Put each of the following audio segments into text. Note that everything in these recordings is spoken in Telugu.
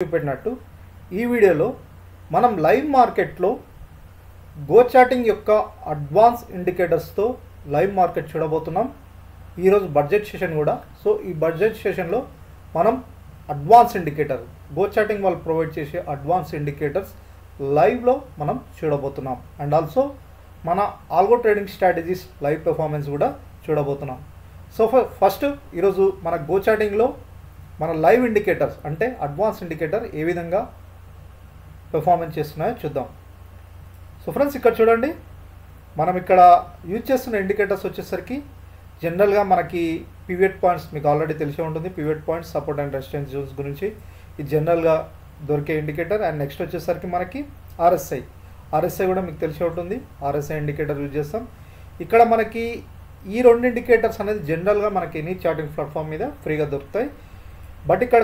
చూపెట్టినట్టు ఈ వీడియోలో మనం లైవ్ మార్కెట్లో గో చాటింగ్ యొక్క అడ్వాన్స్ ఇండికేటర్స్తో లైవ్ మార్కెట్ చూడబోతున్నాం. ఈరోజు బడ్జెట్ సెషన్ కూడా. సో ఈ బడ్జెట్ సెషన్లో మనం అడ్వాన్స్ ఇండికేటర్ గో చాటింగ్ వాళ్ళు ప్రొవైడ్ చేసే అడ్వాన్స్ ఇండికేటర్స్ లైవ్లో మనం చూడబోతున్నాం. అండ్ ఆల్సో మన algo trading strategies live performance కూడా చూడబోతున్నాం. సో ఫస్ట్ ఈరోజు మన గో చాటింగ్లో మన లైవ్ ఇండికేటర్స్ అంటే అడ్వాన్స్ ఇండికేటర్ ఏ విధంగా పెర్ఫార్మెన్స్ చేస్తున్నాయో చూద్దాం. సో ఫ్రెండ్స్ ఇక్కడ చూడండి, మనం ఇక్కడ యూజ్ చేస్తున్న ఇండికేటర్స్ వచ్చేసరికి జనరల్గా మనకి పివట్ పాయింట్స్ మీకు ఆల్రెడీ తెలిసే ఉంటుంది. Pivot points, support and resistance zones గురించి ఇది జనరల్గా దొరికే ఇండికేటర్. అండ్ నెక్స్ట్ వచ్చేసరికి మనకి ఆర్ఎస్ఐ కూడా మీకు తెలిసే ఉంటుంది. ఆర్ఎస్ఐ ఇండికేటర్ యూజ్ చేస్తాం. ఇక్కడ మనకి ఈ రెండు ఇండికేటర్స్ అనేది జనరల్గా మనకి ఎనీ చార్టింగ్ ప్లాట్ఫామ్ మీద ఫ్రీగా దొరుకుతాయి. బట్ ఇక్కడ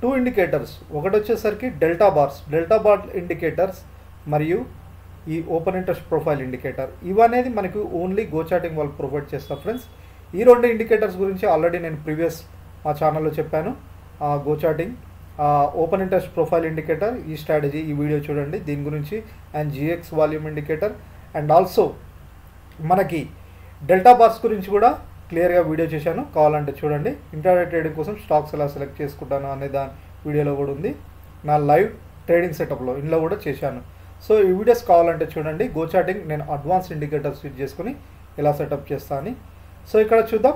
టూ ఇండికేటర్స్, ఒకటి వచ్చేసరికి డెల్టా బార్ ఇండికేటర్స్ మరియు ఈ ఓపెన్ ఇంట్రెస్ట్ ప్రొఫైల్ ఇండికేటర్. ఇవనేది మనకు ఓన్లీ గో చాటింగ్ వాళ్ళు ప్రొవైడ్ చేస్తారు ఫ్రెండ్స్. ఈ రెండు ఇండికేటర్స్ గురించి ఆల్రెడీ నేను ప్రీవియస్ మా ఛానల్లో చెప్పాను. Go chatting open interest profile indicator ఈ స్ట్రాటజీ ఈ వీడియో చూడండి దీని గురించి. And GX volume indicator and also మనకి డెల్టా బార్స్ గురించి కూడా క్లియర్గా వీడియో చేశాను, కావాలంటే చూడండి. ఇంట్రాడే ట్రేడింగ్ కోసం స్టాక్స్ ఎలా సెలెక్ట్ చేసుకుంటాను అనే దాని వీడియోలో కూడా ఉంది. నా లైవ్ ట్రేడింగ్ సెటప్లో ఇందులో కూడా చేశాను. సో ఈ వీడియోస్ కావాలంటే చూడండి. గో చాటింగ్ నేను అడ్వాన్స్ ఇండికేటర్స్ యూజ్ చేసుకుని ఎలా సెటప్ చేస్తా అని. సో ఇక్కడ చూద్దాం.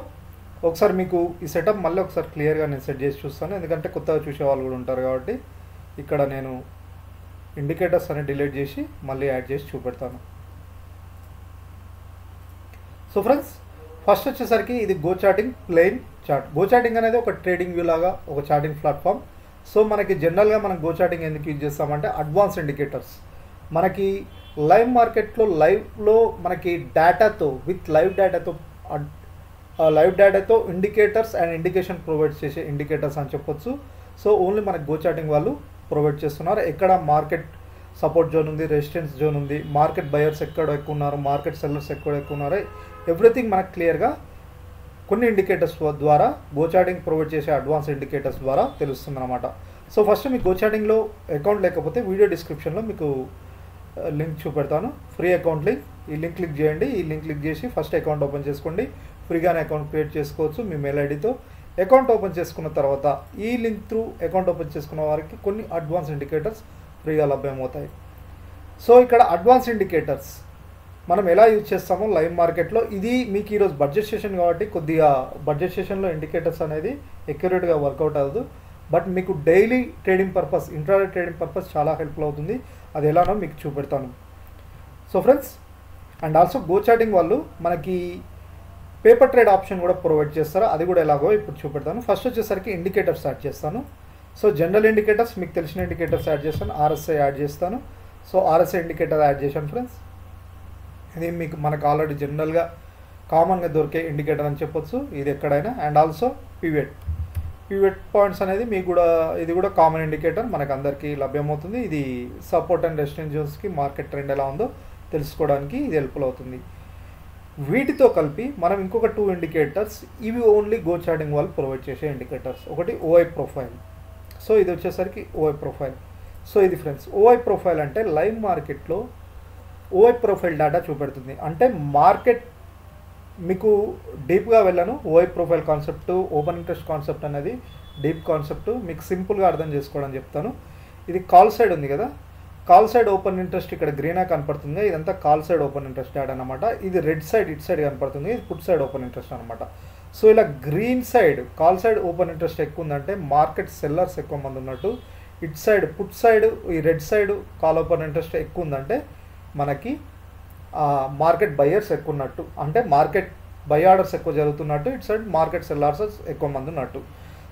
ఒకసారి మీకు ఈ సెటప్ మళ్ళీ ఒకసారి క్లియర్గా నేను సెట్ చేసి చూస్తాను, ఎందుకంటే కొత్తగా చూసే వాళ్ళు కూడా ఉంటారు కాబట్టి. ఇక్కడ నేను ఇండికేటర్స్ అని డిలీట్ చేసి మళ్ళీ యాడ్ చేసి చూపెడతాను. సో ఫ్రెండ్స్ ఫస్ట్ వచ్చేసరికి ఇది go chatting plain chart. Go chatting అనేది ఒక ట్రేడింగ్ వ్యూ లాగా ఒక చాటింగ్ ప్లాట్ఫామ్. సో మనకి జనరల్గా మనం గో చాటింగ్ ఎందుకు యూజ్ చేస్తామంటే అడ్వాన్స్ ఇండికేటర్స్ మనకి లైవ్ మార్కెట్లో లైవ్లో మనకి డేటాతో విత్ లైవ్ డేటాతో ఇండికేటర్స్ అండ్ ఇండికేషన్ ప్రొవైడ్ చేసే ఇండికేటర్స్ అని చెప్పొచ్చు. సో ఓన్లీ మనకి గో చాటింగ్ వాళ్ళు ప్రొవైడ్ చేస్తున్నారు. ఎక్కడ మార్కెట్ సపోర్ట్ జోన్ ఉంది, రెసిస్టెన్స్ జోన్ ఉంది, మార్కెట్ బయర్స్ ఎక్కడ ఎక్కువ ఉన్నారు, మార్కెట్ సెల్లర్స్ ఎక్కడ ఎక్కువ ఉన్నారు, ఎవ్రీథింగ్ మనకు క్లియర్గా కొన్ని ఇండికేటర్స్ ద్వారా గో చాటింగ్ ప్రొవైడ్ చేసే అడ్వాన్స్ ఇండికేటర్స్ ద్వారా తెలుస్తుంది అనమాట. సో ఫస్ట్ మీకు గో చాటింగ్లో అకౌంట్ లేకపోతే వీడియో డిస్క్రిప్షన్లో మీకు లింక్ చూపెడతాను, ఫ్రీ అకౌంట్ లింక్. ఈ లింక్ క్లిక్ చేయండి. ఈ లింక్ క్లిక్ చేసి ఫస్ట్ అకౌంట్ ఓపెన్ చేసుకోండి. ఫ్రీగానే అకౌంట్ క్రియేట్ చేసుకోవచ్చు మీ మెయిల్ ఐడితో. అకౌంట్ ఓపెన్ చేసుకున్న తర్వాత ఈ లింక్ త్రూ అకౌంట్ ఓపెన్ చేసుకున్న వారికి కొన్ని అడ్వాన్స్ ఇండికేటర్స్ ఫ్రీగా లభ్యమవుతాయి. సో ఇక్కడ అడ్వాన్స్ ఇండికేటర్స్ మనం ఎలా యూజ్ చేస్తామో లైవ్ మార్కెట్లో, ఇది మీకు ఈరోజు బడ్జెట్ సెషన్ కాబట్టి కొద్దిగా బడ్జెట్ సెషన్లో ఇండికేటర్స్ అనేది ఎక్యురేట్గా వర్కౌట్ అవ్వదు. బట్ మీకు daily trading purpose, intraday trading purpose చాలా హెల్ప్ఫుల్ అవుతుంది. అది ఎలానో మీకు చూపెడతాను. So friends and also GoCharting వాళ్ళు మనకి పేపర్ ట్రేడ్ ఆప్షన్ కూడా ప్రొవైడ్ చేస్తారు. అది కూడా ఎలాగో ఇప్పుడు చూపెడతాను. ఫస్ట్ వచ్చేసరికి ఇండికేటర్స్ యాడ్ చేస్తాను. సో జనరల్ ఇండికేటర్స్ మీకు తెలిసిన ఇండికేటర్స్ యాడ్ చేస్తాను. ఆర్ఎస్ఐ యాడ్ చేస్తాను. సో ఆర్ఎస్ఐ ఇండికేటర్ యాడ్ చేశాను ఫ్రెండ్స్. ఇది మీకు మనకు ఆల్రెడీ జనరల్గా కామన్గా దొరికే ఇండికేటర్ అని చెప్పొచ్చు ఇది ఎక్కడైనా. అండ్ ఆల్సో పివట్ పాయింట్స్ అనేది మీకు కూడా ఇది కూడా కామన్ ఇండికేటర్ మనకు అందరికీ లభ్యమవుతుంది. ఇది సపోర్ట్ అండ్ రెసిస్టెన్స్ జోన్స్కి మార్కెట్ ట్రెండ్ ఎలా ఉందో తెలుసుకోవడానికి ఇది హెల్ప్ఫుల్ అవుతుంది. వీటితో కలిపి మనం ఇంకొక టూ ఇండికేటర్స్, ఇవి ఓన్లీ గో చాటింగ్ వాళ్ళు ప్రొవైడ్ చేసే ఇండికేటర్స్. ఒకటి ఓఐ ప్రొఫైల్. సో ఇది వచ్చేసరికి ఓఐ ప్రొఫైల్. సో ఇది ఫ్రెండ్స్ ఓఐ ప్రొఫైల్ అంటే లైవ్ మార్కెట్లో ఓఐ ప్రొఫైల్ డేటా చూపెడుతుంది. అంటే మార్కెట్ మీకు డీప్గా వెళ్ళను. ఓఐ profile concept, open interest concept అనేది డీప్ కాన్సెప్ట్, మీకు సింపుల్గా అర్థం చేసుకోవడం చెప్తాను. ఇది కాల్ సైడ్ ఉంది కదా, కాల్ సైడ్ ఓపెన్ ఇంట్రెస్ట్ ఇక్కడ గ్రీనా కనపడుతుంది. ఇదంతా call side open interest data అనమాట. ఇది రెడ్ సైడ్ ఇటు సైడ్ కనపడుతుంది, ఇది పుట్ సైడ్ ఓపెన్ ఇంట్రెస్ట్ అనమాట. సో ఇలా green side call side open interest ఎక్కువ ఉందంటే మార్కెట్ సెల్లర్స్ ఎక్కువ మంది ఉన్నట్టు. ఇటు సైడ్ పుట్ సైడ్ ఈ red side call open interest ఎక్కువ ఉందంటే మనకి మార్కెట్ బయర్స్ ఎక్కువ ఉన్నట్టు, అంటే మార్కెట్ బై ఆర్డర్స్ ఎక్కువ జరుగుతున్నట్టు. ఇటు సైడ్ మార్కెట్ సెల్లర్స్ ఎక్కువ మంది ఉన్నట్టు.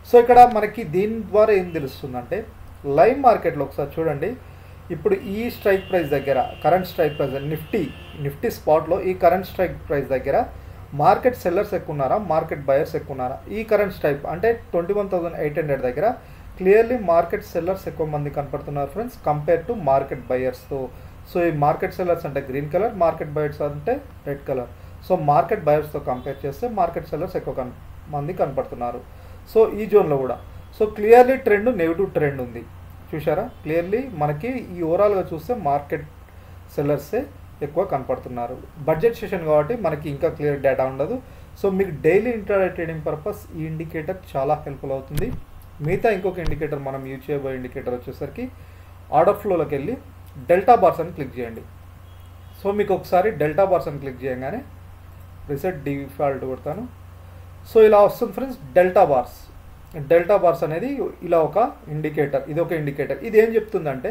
సో ఇక్కడ మనకి దీని ద్వారా ఏం తెలుస్తుందంటే లైవ్ మార్కెట్లో ఒకసారి చూడండి. ఇప్పుడు ఈ స్ట్రైక్ ప్రైస్ దగ్గర కరెంట్ స్ట్రైక్ ప్రైస్ నిఫ్టీ స్పాట్లో ఈ కరెంట్ స్ట్రైక్ ప్రైస్ దగ్గర మార్కెట్ సెల్లర్స్ ఎక్కువ ఉన్నారా, మార్కెట్ బయర్స్ ఎక్కువ ఉన్నారా? ఈ కరెంట్ స్ట్రైక్ అంటే 21,800 దగ్గర క్లియర్లీ మార్కెట్ సెల్లర్స్ ఎక్కువ మంది కనపడుతున్నారు ఫ్రెండ్స్ కంపేర్ టు మార్కెట్ బయర్స్తో. సో ఈ మార్కెట్ సెల్లర్స్ అంటే గ్రీన్ కలర్, మార్కెట్ బయర్స్ అంటే రెడ్ కలర్. సో మార్కెట్ బయర్స్తో కంపేర్ చేస్తే మార్కెట్ సెల్లర్స్ ఎక్కువ మంది కనపడుతున్నారు. సో ఈ జోన్లో కూడా so clearly trend negative trend ఉంది. చూసారా క్లియర్లీ మనకి ఈ ఓవరాల్గా చూస్తే మార్కెట్ సెల్లర్సే ఎక్కువ కనపడుతున్నారు. బడ్జెట్ సెషన్ కాబట్టి మనకి ఇంకా క్లియర్ డేటా ఉండదు. సో మీకు డైలీ ఇంట్రాడే ట్రేడింగ్ పర్పస్ ఈ ఇండికేటర్ చాలా హెల్ప్ఫుల్ అవుతుంది. మిగతా ఇంకొక ఇండికేటర్ మనం యూజ్ చేయబోయే ఇండికేటర్ వచ్చేసరికి ఆర్డర్ ఫ్లోలోకి వెళ్ళి డెల్టా బార్స్ అని క్లిక్ చేయండి. సో మీకు ఒకసారి డెల్టా బార్స్ అని క్లిక్ చేయగానే రీసెట్ డిఫాల్ట్ కొడతాను. సో ఇలా వస్తుంది ఫ్రెండ్స్ డెల్టా బార్స్ అనేది ఇలా ఒక ఇండికేటర్. ఇది ఒక ఇండికేటర్. ఇది ఏం చెప్తుందంటే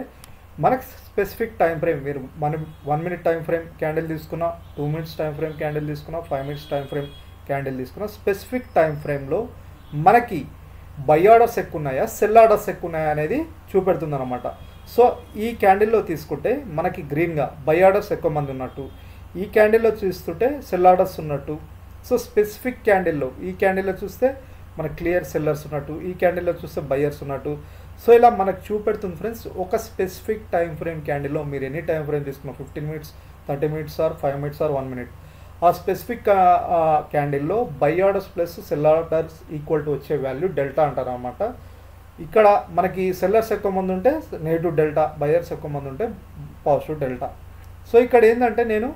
మనకు స్పెసిఫిక్ టైం ఫ్రేమ్, మీరు మనం 1 minute టైం ఫ్రేమ్ క్యాండిల్ తీసుకున్నా, 2 minutes టైం ఫ్రేమ్ క్యాండిల్ తీసుకున్నా, 5 minutes టైం ఫ్రేమ్ క్యాండిల్ తీసుకున్నా, స్పెసిఫిక్ టైం ఫ్రేమ్లో మనకి బై ఆర్డర్స్ ఎక్కువ ఉన్నాయా సెల్ ఆర్డర్స్ ఎక్కువ ఉన్నాయా అనేది చూపెడుతుంది అనమాట. సో ఈ క్యాండిల్లో తీసుకుంటే మనకి గ్రీన్గా బై ఆర్డర్స్ ఎక్కువ మంది ఉన్నట్టు, ఈ క్యాండిల్లో చూస్తుంటే సెల్ ఆర్డర్స్ ఉన్నట్టు. సో స్పెసిఫిక్ క్యాండిల్లో ఈ క్యాండిల్లో చూస్తే మనకు క్లియర్ సెల్లర్స్ ఉన్నట్టు, ఈ క్యాండిల్లో చూస్తే బయ్యర్స్ ఉన్నట్టు. సో ఇలా మనకు చూపెడుతుంది ఫ్రెండ్స్. ఒక స్పెసిఫిక్ టైం ఫ్రేమ్ క్యాండిల్లో మీరు ఎనీ టైం ఫ్రేమ్ తీసుకున్న 15 minutes, 30 minutes or 5 minutes or 1 minute, ఆ స్పెసిఫిక్ క్యాండిల్లో buy orders plus sell orders equal to వచ్చే వాల్యూ డెల్టా అంటారు అన్నమాట. ఇక్కడ మనకి సెల్లర్స్ ఎక్కువ మంది ఉంటే నెగిటివ్ డెల్టా, బయర్స్ ఎక్కువ మంది ఉంటే పాజిటివ్ డెల్టా. సో ఇక్కడ ఏంటంటే నేను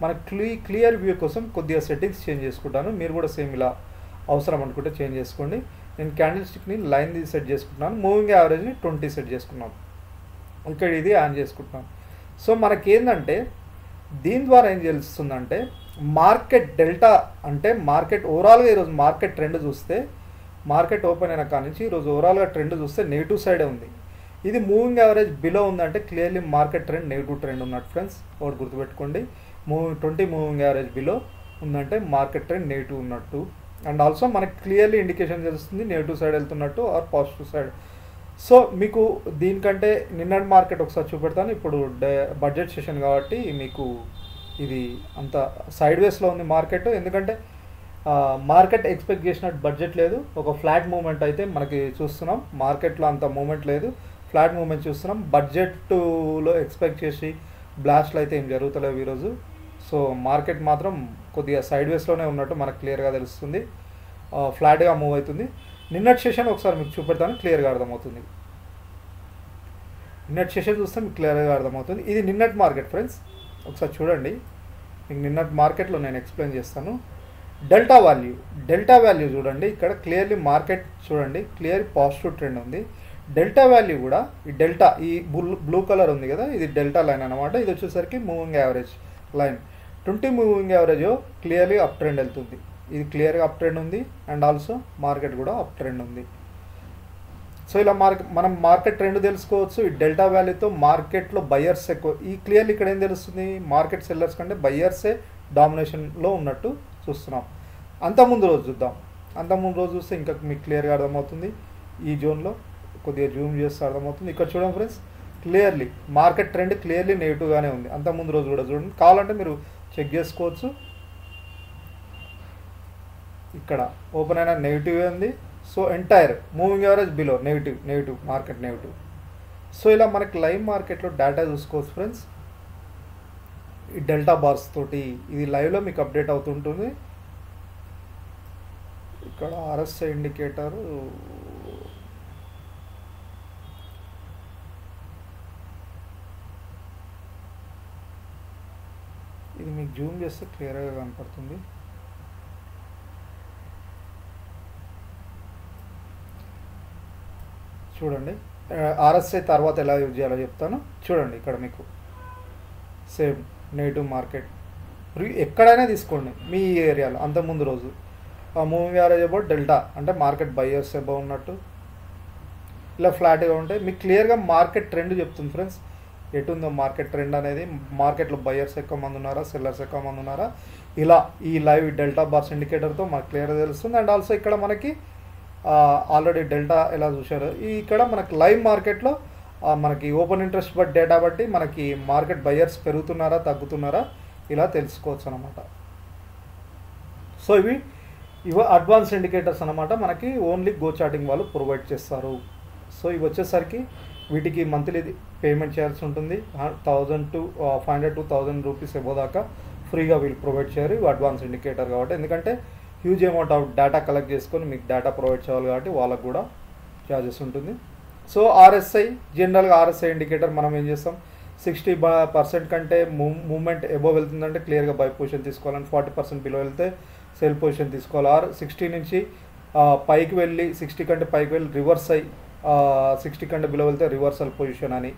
మన క్లియర్ వ్యూ కోసం కొద్దిగా సెట్టింగ్స్ చేంజ్ చేసుకుంటాను. మీరు కూడా సేమ్ ఇలా అవసరం అనుకుంటే చేంజ్ చేసుకోండి. నేను క్యాండిల్ స్టిక్ని లైన్ సెట్ చేసుకుంటున్నాను, మూవింగ్ యావరేజ్ని 20 సెట్ చేసుకున్నాను. ఇక్కడ ఇది ఆన్ చేసుకుంటున్నాను. సో మనకేంటంటే దీని ద్వారా ఏం తెలుస్తుందంటే మార్కెట్ డెల్టా అంటే మార్కెట్ ఓవరాల్గా ఈరోజు మార్కెట్ ట్రెండ్ చూస్తే, మార్కెట్ ఓపెన్ అయిన కాడి నుంచి ఈరోజు ఓవరాల్గా ట్రెండ్ చూస్తే నెగిటివ్ సైడే ఉంది. ఇది మూవింగ్ యావరేజ్ బిలో ఉందంటే clearly market trend negative trend ఉన్నట్టు ఫ్రెండ్స్. ఒకటి గుర్తుపెట్టుకోండి, 20 మూవింగ్ యావరేజ్ బిలో ఉందంటే మార్కెట్ ట్రెండ్ నెగిటివ్ ఉన్నట్టు. అండ్ ఆల్సో మనకి క్లియర్లీ ఇండికేషన్ తెలుస్తుంది నెగిటివ్ సైడ్ వెళ్తున్నట్టు ఆర్ పాజిటివ్ సైడ్. సో మీకు దీనికంటే నిన్నటి మార్కెట్ ఒకసారి చూపెడతాను. ఇప్పుడు బడ్జెట్ సెషన్ కాబట్టి మీకు ఇది అంత సైడ్ వేస్లో ఉంది మార్కెట్. ఎందుకంటే మార్కెట్ ఎక్స్పెక్ట్ చేసినట్టు బడ్జెట్ లేదు, ఒక ఫ్లాట్ మూమెంట్ అయితే మనకి చూస్తున్నాం. మార్కెట్లో అంత మూమెంట్ లేదు, ఫ్లాట్ మూమెంట్ చూస్తున్నాం. బడ్జెట్లో ఎక్స్పెక్ట్ చేసి బ్లాస్ట్లు అయితే ఏం జరుగుతలేవు ఈరోజు. సో మార్కెట్ మాత్రం కొద్దిగా సైడ్ వేస్లోనే ఉన్నట్టు మనకు క్లియర్గా తెలుస్తుంది, ఫ్లాట్గా మూవ్ అవుతుంది. నిన్నటి సెషన్ ఒకసారి మీకు చూపెడతాను, క్లియర్గా అర్థమవుతుంది. నిన్నటి సెషన్ చూస్తే మీకు క్లియర్గా అర్థమవుతుంది. ఇది నిన్నటి మార్కెట్ ఫ్రెండ్స్, ఒకసారి చూడండి. మీకు నిన్నటి మార్కెట్లో నేను ఎక్స్ప్లెయిన్ చేస్తాను. డెల్టా వాల్యూ చూడండి. ఇక్కడ క్లియర్లీ మార్కెట్ చూడండి, క్లియర్ పాజిటివ్ ట్రెండ్ ఉంది. డెల్టా వాల్యూ కూడా ఈ డెల్టా, ఈ బ్లూ కలర్ ఉంది కదా, ఇది డెల్టా లైన్ అనమాట. ఇది వచ్చేసరికి moving average line. 20 moving average clearly up trend వెళ్తుంది. ఇది క్లియర్గా అప్ ట్రెండ్ ఉంది. అండ్ ఆల్సో మార్కెట్ కూడా అప్ ట్రెండ్ ఉంది. సో ఇలా మనం మార్కెట్ ట్రెండ్ తెలుసుకోవచ్చు. ఈ డెల్టా వాల్యూతో మార్కెట్లో బయ్యర్స్ ఎక్కువ. ఈ క్లియర్లీ ఇక్కడ ఏం తెలుస్తుంది, మార్కెట్ సెల్లర్స్ కంటే బయ్యర్సే డామినేషన్లో ఉన్నట్టు చూస్తున్నాం. అంతకుముందు రోజు చూద్దాం. అంతకుముందు రోజు చూస్తే ఇంకా మీకు క్లియర్గా అర్థమవుతుంది. ఈ జోన్లో కొద్దిగా జూమ్ చేస్తే అర్థమవుతుంది. ఇక్కడ చూడండి friends, clearly market trend clearly నెగిటివ్గానే ఉంది. అంతకుముందు రోజు కూడా చూడండి, కావాలంటే మీరు చెక్ చేసుకోవచ్చు. ఇక్కడ ఓపెన్ అయినా నెగిటివ్ ఉంది. So entire moving average below negative market negative. So ఇలా మనకి లైవ్ మార్కెట్లో డేటా చూసుకోవచ్చు ఫ్రెండ్స్. ఈ డెల్టా బార్స్ తోటి ఇది లైవ్లో మీకు అప్డేట్ అవుతుంటుంది. ఇక్కడ ఆర్ఎస్ఐ ఇండికేటర్ ఇది మీకు జూమ్ చేస్తే క్లియర్గా కనపడుతుంది. చూడండి, ఆర్ఎస్ఐ తర్వాత ఎలా యూజ్ చేయాలో చెప్తాను. చూడండి ఇక్కడ మీకు సేమ్ నెగిటివ్ మార్కెట్ ఎక్కడైనా తీసుకోండి మీ ఏరియాలో. అంతకుముందు రోజు మూవింగ్ యావరేజ్ అబౌట్ డెల్టా అంటే మార్కెట్ బయ్యర్స్ అబౌ ఉన్నట్టు ఇలా ఫ్లాట్గా ఉంటాయి. మీకు క్లియర్గా మార్కెట్ ట్రెండ్ చెప్తుంది ఫ్రెండ్స్, ఎటుందో మార్కెట్ ట్రెండ్ అనేది. మార్కెట్లో బయ్యర్స్ ఎక్కువ మంది ఉన్నారా, సెల్లర్స్ ఎక్కువ మంది ఉన్నారా, ఇలా ఈ లైవ్ డెల్టా బార్స్ ఇండికేటర్తో మనకు క్లియర్గా తెలుస్తుంది. అండ్ ఆల్సో ఇక్కడ మనకి ఆల్రెడీ డెల్టా ఎలా చూశారు, ఇక్కడ మనకి లైవ్ మార్కెట్లో మనకి ఓపెన్ ఇంట్రెస్ట్ బట్ డేటా బట్టి మనకి మార్కెట్ బయ్యర్స్ పెరుగుతున్నారా తగ్గుతున్నారా ఇలా తెలుసుకోవచ్చు అనమాట. సో ఇవి అడ్వాన్స్ ఇండికేటర్స్ అనమాట, మనకి ఓన్లీ గో చార్టింగ్ వాళ్ళు ప్రొవైడ్ చేస్తారు. సో ఇవి వచ్చేసరికి వీటికి మంత్లీ పేమెంట్ చేయాల్సి ఉంటుంది. 1000 to 500 to 1000 రూపీస్ ఎబో దాకా ఫ్రీగా వీళ్ళు ప్రొవైడ్ చేయరు. ఇవి అడ్వాన్స్ ఇండికేటర్ కాబట్టి, ఎందుకంటే huge amount of data collect చేసుకొని మీకు డేటా ప్రొవైడ్ చేయాలి కాబట్టి వాళ్ళకు కూడా ఛార్జెస్ ఉంటుంది. సో ఆర్ఎస్ఐ జనరల్గా ఆర్ఎస్ఐ ఇండికేటర్ మనం ఏం చేస్తాం 60% కంటే మూవ్మెంట్ ఎబోవ్ వెళ్తుందంటే క్లియర్గా బై పొజిషన్ తీసుకోవాలని, 40% బిలో వెళ్తే సెల్ పొజిషన్ తీసుకోవాలి. ఆర్ 60 నుంచి పైకి వెళ్ళి 60 కంటే పైకి వెళ్ళి రివర్స్ అయ్యి 60 కంటే బిలో వెళ్తే రివర్సల్ పొజిషన్ అని,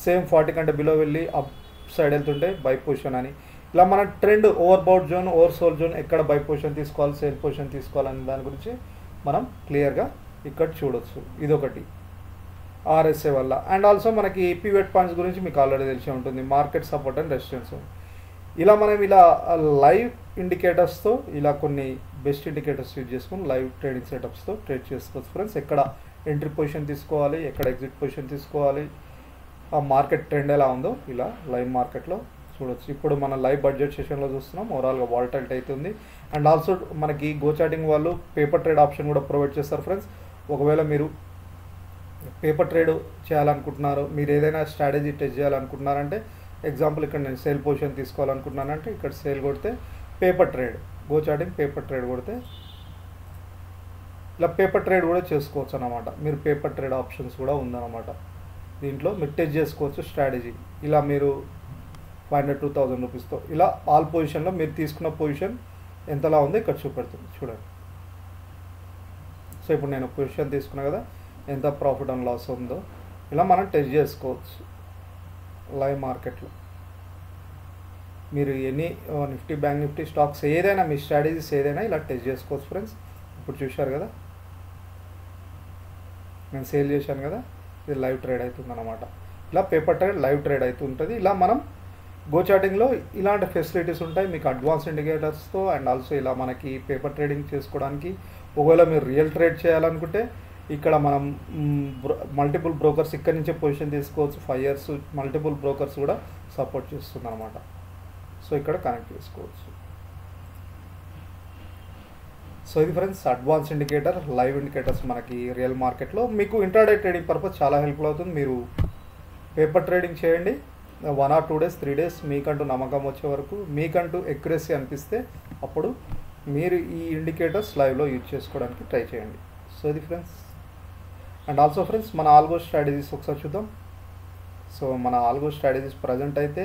సేమ్ 40 కంటే బిలో వెళ్ళి అప్ సైడ్ వెళ్తుంటే బై పొజిషన్ అని, ఇలా మన trend overbought zone oversold zone ఎక్కడ బై పొజిషన్ తీసుకోవాలి సేల్ పొజిషన్ తీసుకోవాలని దాని గురించి మనం క్లియర్గా ఇక్కడ చూడొచ్చు. ఇదొకటి ఆర్ఎస్ఏ వల్ల. అండ్ ఆల్సో మనకి పివట్ పాయింట్స్ గురించి మీకు ఆల్రెడీ తెలిసి ఉంటుంది, మార్కెట్ సపోర్ట్ అండ్ రెసిస్టెన్స్. ఇలా మనం ఇలా లైవ్ ఇండికేటర్స్తో ఇలా కొన్ని బెస్ట్ ఇండికేటర్స్ యూజ్ చేసుకుని లైవ్ ట్రేడింగ్ సెటప్స్తో ట్రేడ్ చేసుకోవచ్చు ఫ్రెండ్స్. ఎక్కడ ఎంట్రీ పొజిషన్ తీసుకోవాలి, ఎక్కడ ఎగ్జిట్ పొజిషన్ తీసుకోవాలి, ఆ మార్కెట్ ట్రెండ్ ఎలా ఉందో ఇలా లైవ్ మార్కెట్లో చూడొచ్చు. ఇప్పుడు మన లైవ్ బడ్జెట్ సెషన్లో చూస్తున్నాం, ఓవరాల్గా వాలటైలిటీ అవుతుంది. అండ్ ఆల్సో మనకి గోచాటింగ్ వాళ్ళు పేపర్ ట్రేడ్ ఆప్షన్ కూడా ప్రొవైడ్ చేస్తారు ఫ్రెండ్స్. ఒకవేళ మీరు పేపర్ ట్రేడ్ చేయాలనుకుంటున్నారు, మీరు ఏదైనా స్ట్రాటజీ టెస్ట్ చేయాలనుకుంటున్నారంటే, ఎగ్జాంపుల్ ఇక్కడ నేను సేల్ పొజిషన్ తీసుకోవాలనుకుంటున్నానంటే ఇక్కడ సేల్ కొడితే పేపర్ ట్రేడ్, గోచాటింగ్ పేపర్ ట్రేడ్ కొడితే ఇలా పేపర్ ట్రేడ్ కూడా చేసుకోవచ్చు అన్నమాట. మీరు పేపర్ ట్రేడ్ ఆప్షన్స్ కూడా ఉందన్నమాట దీంట్లో, మీరు టెస్ట్ చేసుకోవచ్చు స్ట్రాటజీ. ఇలా మీరు 500-2000 రూపీస్తో ఇలా ఆల్ పొజిషన్లో మీరు తీసుకున్న పొజిషన్ ఎంతలా ఉందో ఇక్కడ చూపెడుతుంది చూడండి. సో ఇప్పుడు నేను పొజిషన్ తీసుకున్నా కదా, ఎంత ప్రాఫిట్ అండ్ లాస్ ఉందో ఇలా మనం టెస్ట్ చేసుకోవచ్చు లైవ్ మార్కెట్లో. మీరు any Nifty bank Nifty stocks ఏదైనా మీ స్ట్రాటజీస్ ఏదైనా ఇలా టెస్ట్ చేసుకోవచ్చు ఫ్రెండ్స్. ఇప్పుడు చూశారు కదా, నేను సేల్ చేశాను కదా, ఇది లైవ్ ట్రేడ్ అవుతుంది అన్నమాట. ఇలా పేపర్ ట్రేడ్ లైవ్ ట్రేడ్ అవుతుంటుంది. ఇలా మనం గోచాటింగ్లో ఇలాంటి ఫెసిలిటీస్ ఉంటాయి మీకు అడ్వాన్స్ ఇండికేటర్స్తో. అండ్ ఆల్సో ఇలా మనకి పేపర్ ట్రేడింగ్ చేసుకోవడానికి ఒకవేళ మీరు రియల్ ట్రేడ్ చేయాలనుకుంటే ఇక్కడ మనం మల్టిపుల్ బ్రోకర్స్ ఇక్కడ నుంచే పొజిషన్ తీసుకోవచ్చు. 5 years మల్టిపుల్ బ్రోకర్స్ కూడా సపోర్ట్ చేస్తుంది అనమాట. సో ఇక్కడ కనెక్ట్ చేసుకోవచ్చు. సో ఇది friends advance indicator live indicators మనకి రియల్ మార్కెట్లో. మీకు ఇంట్రాడే ట్రేడింగ్ పర్పస్ చాలా హెల్ప్ఫుల్ అవుతుంది. మీరు పేపర్ ట్రేడింగ్ చేయండి 1 or 2 days 3 days మీకంటూ నమ్మకం వచ్చే వరకు, మీకంటూ ఎక్యురసీ అనిపిస్తే అప్పుడు మీరు ఈ ఇండికేటర్స్ లైవ్లో యూజ్ చేసుకోవడానికి ట్రై చేయండి. సో ఇది ఫ్రెండ్స్. అండ్ ఆల్సో ఫ్రెండ్స్ మన ఆల్గో స్ట్రాటజీస్ ఒకసారి చూద్దాం. సో మన ఆల్గో స్ట్రాటజీస్ ప్రజెంట్ అయితే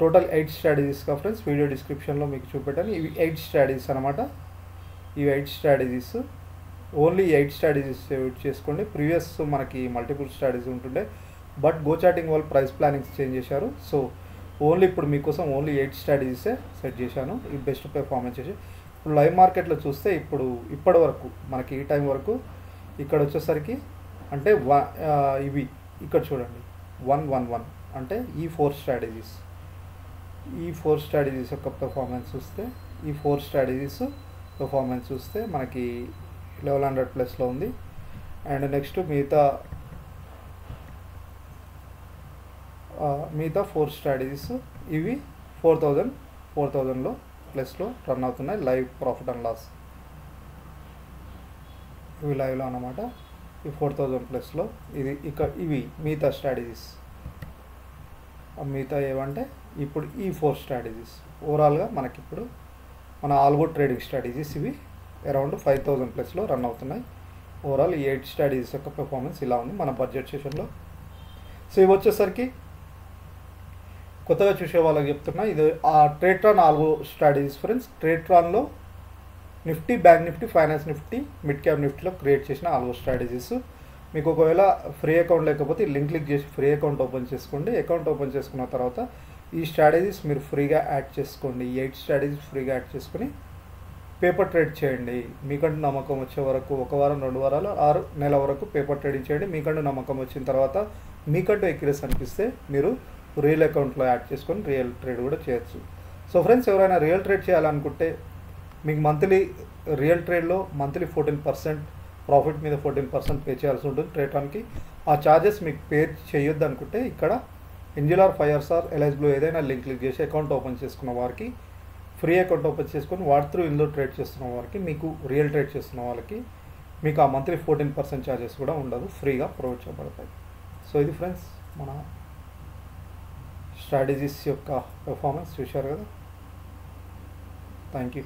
టోటల్ 8 స్ట్రాటజీస్గా ఫ్రెండ్స్ వీడియో డిస్క్రిప్షన్లో మీకు చూపెట్టాను. ఇవి 8 స్ట్రాటజీస్ అనమాట. ఇవి 8 స్ట్రాటజీస్, ఓన్లీ 8 స్ట్రాటజీస్ యూజ్ చేసుకోండి. ప్రీవియస్ మనకి మల్టిపుల్ స్ట్రాటజీ ఉంటుండే, బట్ గోచాటింగ్ వాళ్ళు ప్రైస్ ప్లానింగ్స్ చేంజ్ చేశారు. సో ఓన్లీ ఇప్పుడు మీకోసం ఓన్లీ 8 స్ట్రాటజీసే సెట్ చేశాను, ఈ బెస్ట్ పెర్ఫార్మెన్స్ చేసి. ఇప్పుడు లైవ్ మార్కెట్లో చూస్తే ఇప్పటి వరకు మనకి ఈ టైం వరకు ఇక్కడ వచ్చేసరికి అంటే ఇవి ఇక్కడ చూడండి 111 అంటే ఈ 4 స్ట్రాటజీస్, ఈ 4 స్ట్రాటజీస్ యొక్క పెర్ఫార్మెన్స్ చూస్తే, ఈ 4 స్ట్రాటజీస్ పెర్ఫార్మెన్స్ చూస్తే మనకి 1100+ ఉంది. అండ్ నెక్స్ట్ మిగతా 4 స్ట్రాటజీస్ ఇవి 4000లో ప్లస్లో రన్ అవుతున్నాయి. లైవ్ ప్రాఫిట్ అండ్ లాస్ ఇవి లైవ్లో అన్నమాట. ఈ 4000+లో ఇది ఇవి మిగతా స్ట్రాటజీస్. మిగతా ఏమంటే ఇప్పుడు ఈ 4 స్ట్రాటజీస్ ఓవరాల్గా మనకి ఇప్పుడు మన ఆల్గో ట్రేడింగ్ స్ట్రాటజీస్ ఇవి అరౌండ్ 5000+లో రన్ అవుతున్నాయి. ఓవరాల్ ఈ 8 స్ట్రాటజీస్ యొక్క పెర్ఫార్మెన్స్ ఇలా ఉంది మన బడ్జెట్ సెషన్లో. సో ఇవి వచ్చేసరికి కొత్తగా చూసే వాళ్ళకి చెప్తున్నా, ఇది ట్రేడ్ట్రాన్ ఆల్గో స్ట్రాటజీస్ ఫ్రెండ్స్. ట్రేడ్ట్రాన్లో Nifty bank Nifty finance Nifty mid cap నిఫ్టీలో క్రియేట్ చేసిన ఆల్గో స్ట్రాటజీస్. మీకు ఒకవేళ ఫ్రీ అకౌంట్ లేకపోతే లింక్ క్లిక్ చేసి ఫ్రీ అకౌంట్ ఓపెన్ చేసుకోండి. అకౌంట్ ఓపెన్ చేసుకున్న తర్వాత ఈ స్ట్రాటజీస్ మీరు ఫ్రీగా యాడ్ చేసుకోండి. ఈ 8 స్ట్రాటజీస్ ఫ్రీగా యాడ్ చేసుకుని పేపర్ ట్రేడ్ చేయండి. మీకంటూ నమ్మకం వచ్చే వరకు 1 వారం 2 వారాలు 6 నెల వరకు పేపర్ ట్రేడింగ్ చేయండి. మీకంటూ నమ్మకం వచ్చిన తర్వాత మీకంటూ ఎక్యురసీ అనిపిస్తే మీరు రియల్ అకౌంట్లో యాడ్ చేసుకొని రియల్ ట్రేడ్ కూడా చేయొచ్చు. సో ఫ్రెండ్స్ ఎవరైనా రియల్ ట్రేడ్ చేయాలనుకుంటే మీకు మంత్లీ రియల్ ట్రేడ్లో మంత్లీ 14% ప్రాఫిట్ మీద 14% పే చేయాల్సి ఉంటుంది ట్రేడ్రాన్కి. ఆ ఛార్జెస్ మీకు పే చేయొద్దు అనుకుంటే ఇక్కడ NGLR 5 years ఎలైజిబుల్ ఏదైనా లింక్ క్లిక్ చేసి అకౌంట్ ఓపెన్ చేసుకున్న వారికి ఫ్రీ అకౌంట్ ఓపెన్ చేసుకొని వాటి త్రూ ఇందులో ట్రేడ్ చేస్తున్న వారికి, మీకు రియల్ ట్రేడ్ చేస్తున్న వాళ్ళకి మీకు ఆ మంత్లీ 14% ఛార్జెస్ కూడా ఉండదు, ఫ్రీగా ప్రొవైడ్ చేయబడతాయి. సో ఇది ఫ్రెండ్స్ మన స్ట్రాటజీస్ యొక్క పెర్ఫార్మెన్స్ చూశారు కదా. Thank you.